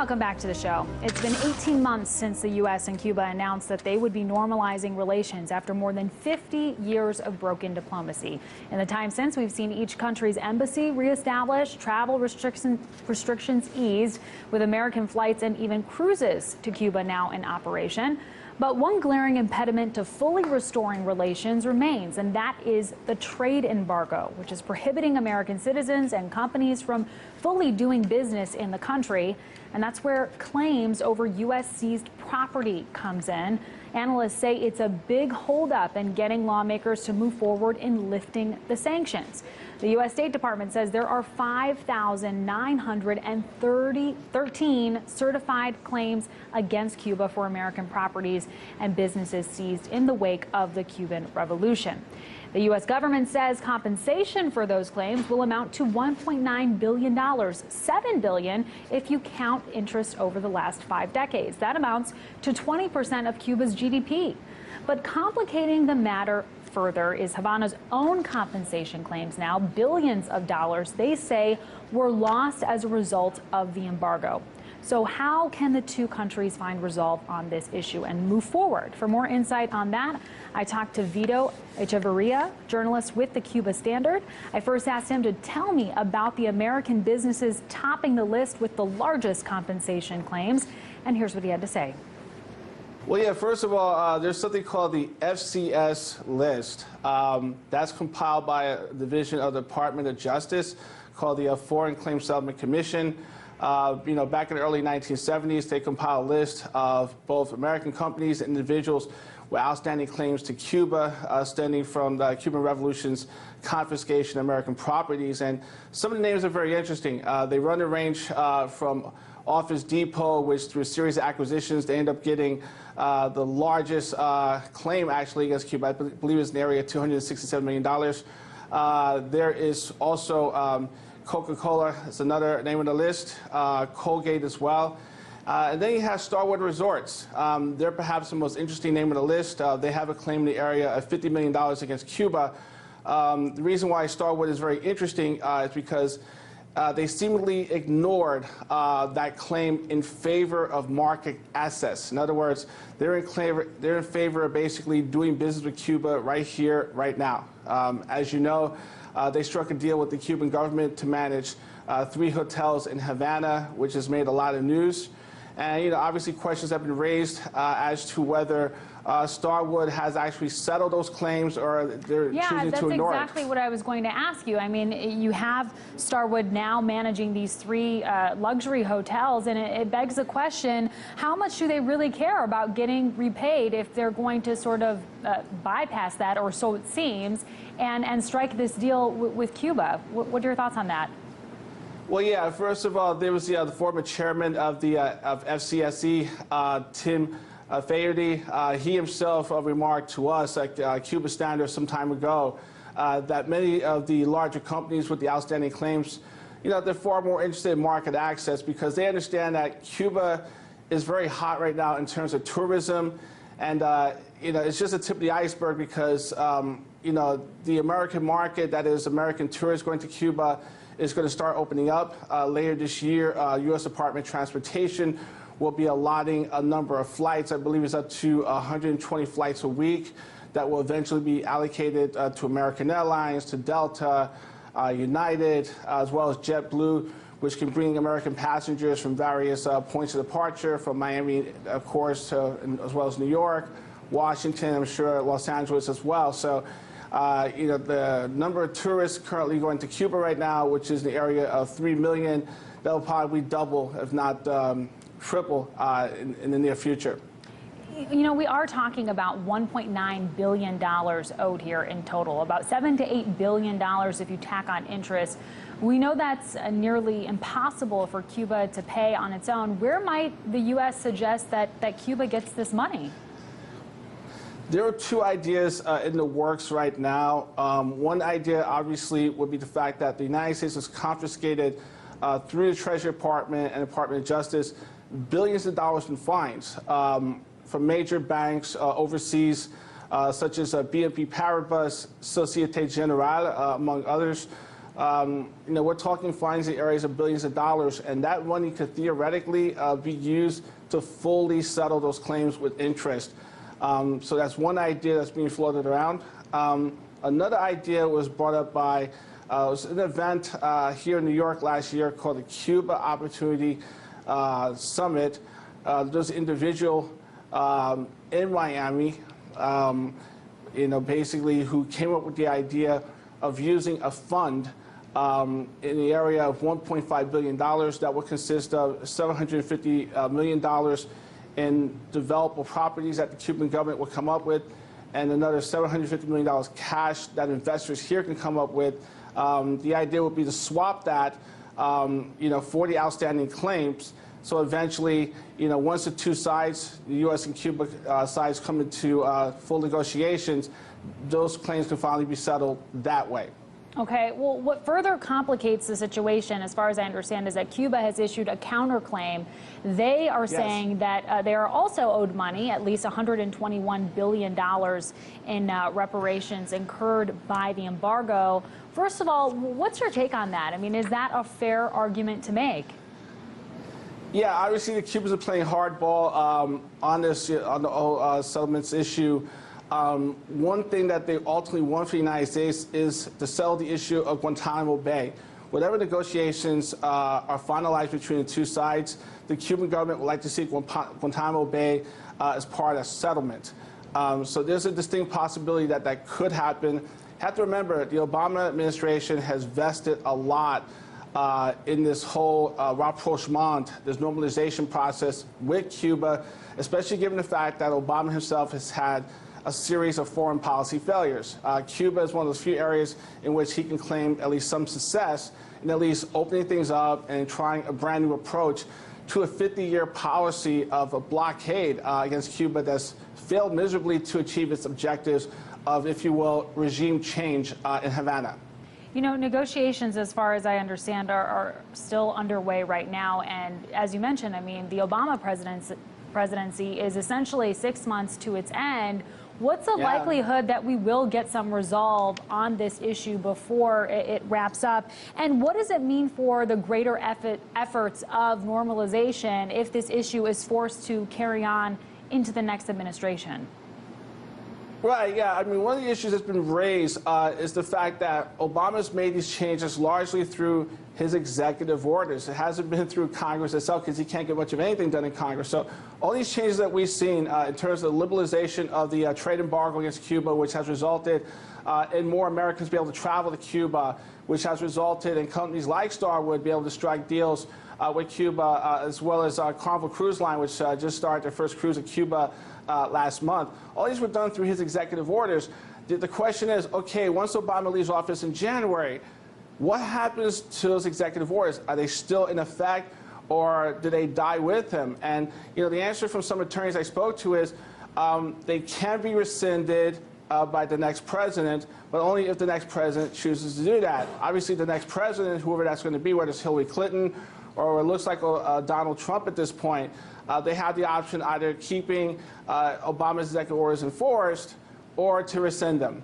Welcome back to the show. It's been 18 months since the U.S. and Cuba announced that they would be normalizing relations after more than 50 years of broken diplomacy. In the time since, we've seen each country's embassy reestablished, travel restrictions eased, with American flights and even cruises to Cuba now in operation. But one glaring impediment to fully restoring relations remains, and that is the trade embargo, which is prohibiting American citizens and companies from fully doing business in the country. And that's where claims over U.S. seized property comes in. Analysts say it's a big holdup in getting lawmakers to move forward in lifting the sanctions. The U.S. State Department says there are 5,913 certified claims against Cuba for American properties and businesses seized in the wake of the Cuban Revolution. The U.S. government says compensation for those claims will amount to $1.9 billion, $7 billion if you count interest over the last 5 decades. That amounts to 20% of Cuba's GDP. But complicating the matter further is Havana's own compensation claims now, billions of dollars they say were lost as a result of the embargo. So how can the two countries find resolve on this issue and move forward? For more insight on that, I talked to Vito Echevarria, journalist with the CubaStandard. I first asked him to tell me about the American businesses topping the list with the largest compensation claims, and here's what he had to say. Well, yeah, first of all, there's something called the FCS list. That's compiled by a division of the Department of Justice called the Foreign Claims Settlement Commission. Back in the early 1970s, they compiled a list of both American companies and individuals with outstanding claims to Cuba, stemming from the Cuban Revolution's confiscation of American properties. And some of the names are very interesting. They run the range from Office Depot, which through a series of acquisitions, they end up getting the largest claim actually against Cuba. I believe it's in the area of $267 million. There is also Coca-Cola, that's another name on the list, Colgate as well. And then you have Starwood Resorts. They're perhaps the most interesting name on the list. They have a claim in the area of $50 million against Cuba. The reason why Starwood is very interesting is because they seemingly ignored that claim in favor of market access. In other words, they're in favor of basically doing business with Cuba right here, right now. As you know, they struck a deal with the Cuban government to manage 3 hotels in Havana, which has made a lot of news. And obviously questions have been raised as to whether Starwood has actually settled those claims or they're choosing to ignore it. Yeah, that's exactly what I was going to ask you. I mean, you have Starwood now managing these 3 luxury hotels, and it begs the question, how much do they really care about getting repaid if they're going to sort of bypass that, or so it seems, and strike this deal with Cuba? What are your thoughts on that? Well, yeah, first of all, there was the former chairman of the FCSE, Tim Faherty. He himself remarked to us at CubaStandard some time ago that many of the larger companies with the outstanding claims, they're far more interested in market access because they understand that Cuba is very hot right now in terms of tourism. And, it's just a tip of the iceberg because, the American market, that is American tourists going to Cuba, is going to start opening up later this year. U.S. Department of Transportation will be allotting a number of flights. I believe it's up to 120 flights a week that will eventually be allocated to American Airlines, to Delta, United, as well as JetBlue, which can bring American passengers from various points of departure, from Miami, of course, as well as New York, Washington, I'm sure Los Angeles as well. So, the number of tourists currently going to Cuba right now, which is in the area of 3 million, that will probably double, if not triple, in the near future. We are talking about $1.9 billion owed here in total, about $7 to $8 billion if you tack on interest. We know that's nearly impossible for Cuba to pay on its own. Where might the U.S. suggest that Cuba gets this money? There are 2 ideas in the works right now. One idea, obviously, would be the fact that the United States has confiscated through the Treasury Department and Department of Justice billions of dollars in fines from major banks overseas, such as BNP Paribas, Societe Generale, among others. we're talking fines in areas of billions of dollars, and that money could theoretically be used to fully settle those claims with interest. So that's one idea that's being floated around. Another idea was brought up by it was an event here in New York last year called the Cuba Opportunity Summit. There's an individual in Miami, basically who came up with the idea of using a fund in the area of $1.5 billion that would consist of $750 million in developable properties that the Cuban government would come up with, and another $750 million cash that investors here can come up with. The idea would be to swap that, for the outstanding claims. So eventually, once the two sides, the U.S. and Cuba sides, come into full negotiations, those claims can finally be settled that way. Okay, well, what further complicates the situation, as far as I understand, is that Cuba has issued a counterclaim. They are saying that they are also owed money, at least $121 billion in reparations incurred by the embargo. First of all, what's your take on that? I mean, is that a fair argument to make? Yeah, obviously the Cubans are playing hardball on the settlements issue. One thing that they ultimately want for the United States is to settle the issue of Guantanamo Bay. Whatever negotiations are finalized between the two sides, the Cuban government would like to see Guantanamo Bay as part of a settlement. So there's a distinct possibility that that could happen. You have to remember, the Obama administration has vested a lot in this whole rapprochement, this normalization process with Cuba, especially given the fact that Obama himself has had a series of foreign policy failures. Cuba is one of those few areas in which he can claim at least some success in at least opening things up and trying a brand new approach to a 50-year policy of a blockade against Cuba that's failed miserably to achieve its objectives of, if you will, regime change in Havana. Negotiations, as far as I understand, are still underway right now. And as you mentioned, I mean, the Obama presidency is essentially 6 months to its end. What's the likelihood that we will get some resolve on this issue before it wraps up? And what does it mean for the greater efforts of normalization if this issue is forced to carry on into the next administration? Right, yeah. I mean, one of the issues that's been raised is the fact that Obama's made these changes largely through his executive orders. It hasn't been through Congress itself because he can't get much of anything done in Congress. So all these changes that we've seen in terms of the liberalization of the trade embargo against Cuba, which has resulted in more Americans being able to travel to Cuba, which has resulted in companies like Starwoods being able to strike deals with Cuba, as well as Carnival Cruise Line, which just started their first cruise at Cuba last month. All these were done through his executive orders. The question is, okay, once Obama leaves office in January, what happens to those executive orders? Are they still in effect, or do they die with him? And the answer from some attorneys I spoke to is they can be rescinded by the next president, but only if the next president chooses to do that. Obviously, the next president, whoever that's going to be, whether it's Hillary Clinton or it looks like Donald Trump at this point, they have the option either keeping Obama's executive orders enforced or to rescind them.